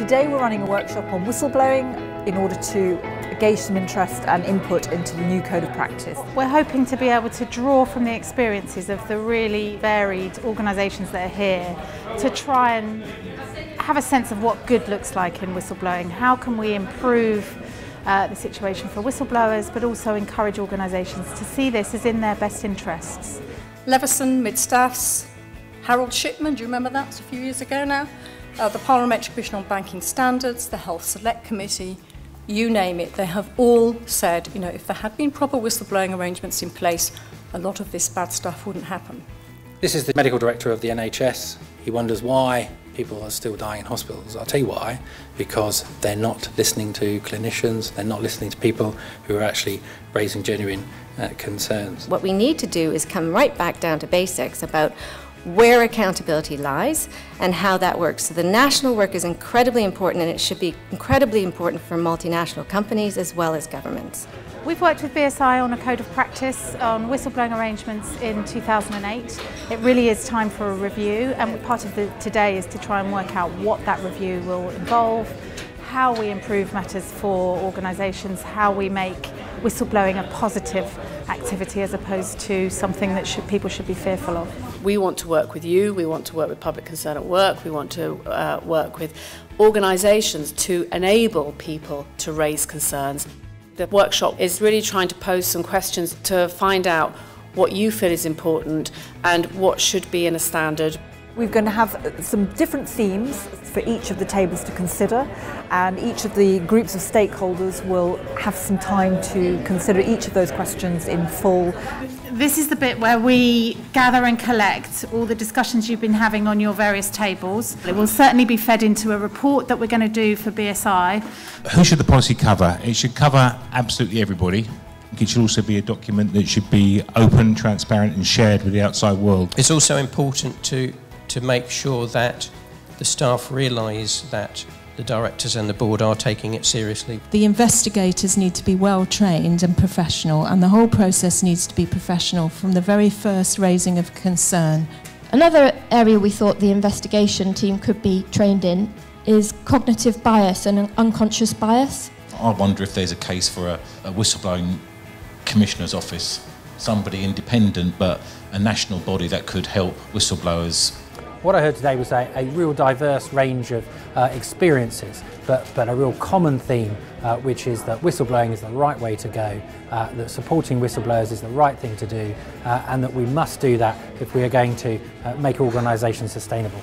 Today we're running a workshop on whistleblowing in order to gauge some interest and input into the new code of practice. We're hoping to be able to draw from the experiences of the really varied organisations that are here to try and have a sense of what good looks like in whistleblowing. How can we improve the situation for whistleblowers, but also encourage organisations to see this as in their best interests. Leveson, Mid-Staffs, Harold Shipman, do you remember that? It's a few years ago now. The Parliamentary Commission on Banking Standards, the Health Select Committee, you name it, they have all said, you know, if there had been proper whistleblowing arrangements in place, a lot of this bad stuff wouldn't happen. This is the medical director of the NHS. He wonders why people are still dying in hospitals. I'll tell you why, because they're not listening to clinicians, they're not listening to people who are actually raising genuine concerns. What we need to do is come right back down to basics about where accountability lies and how that works. So the national work is incredibly important, and it should be incredibly important for multinational companies as well as governments. We've worked with BSI on a code of practice on whistleblowing arrangements in 2008. It really is time for a review, and part of today is to try and work out what that review will involve, how we improve matters for organisations, how we make whistleblowing a positive activity as opposed to something that people should be fearful of. We want to work with you, we want to work with Public Concern at Work, we want to work with organisations to enable people to raise concerns. The workshop is really trying to pose some questions to find out what you feel is important and what should be in a standard. We're going to have some different themes for each of the tables to consider, and each of the groups of stakeholders will have some time to consider each of those questions in full. This is the bit where we gather and collect all the discussions you've been having on your various tables. It will certainly be fed into a report that we're going to do for BSI. Who should the policy cover? It should cover absolutely everybody. It should also be a document that should be open, transparent and shared with the outside world. It's also important to make sure that the staff realise that the directors and the board are taking it seriously. The investigators need to be well trained and professional, and the whole process needs to be professional from the very first raising of concern. Another area we thought the investigation team could be trained in is cognitive bias and unconscious bias. I wonder if there's a case for a whistleblowing commissioner's office, somebody independent but a national body that could help whistleblowers. What I heard today was a real diverse range of experiences, but a real common theme, which is that whistleblowing is the right way to go, that supporting whistleblowers is the right thing to do, and that we must do that if we are going to make organisations sustainable.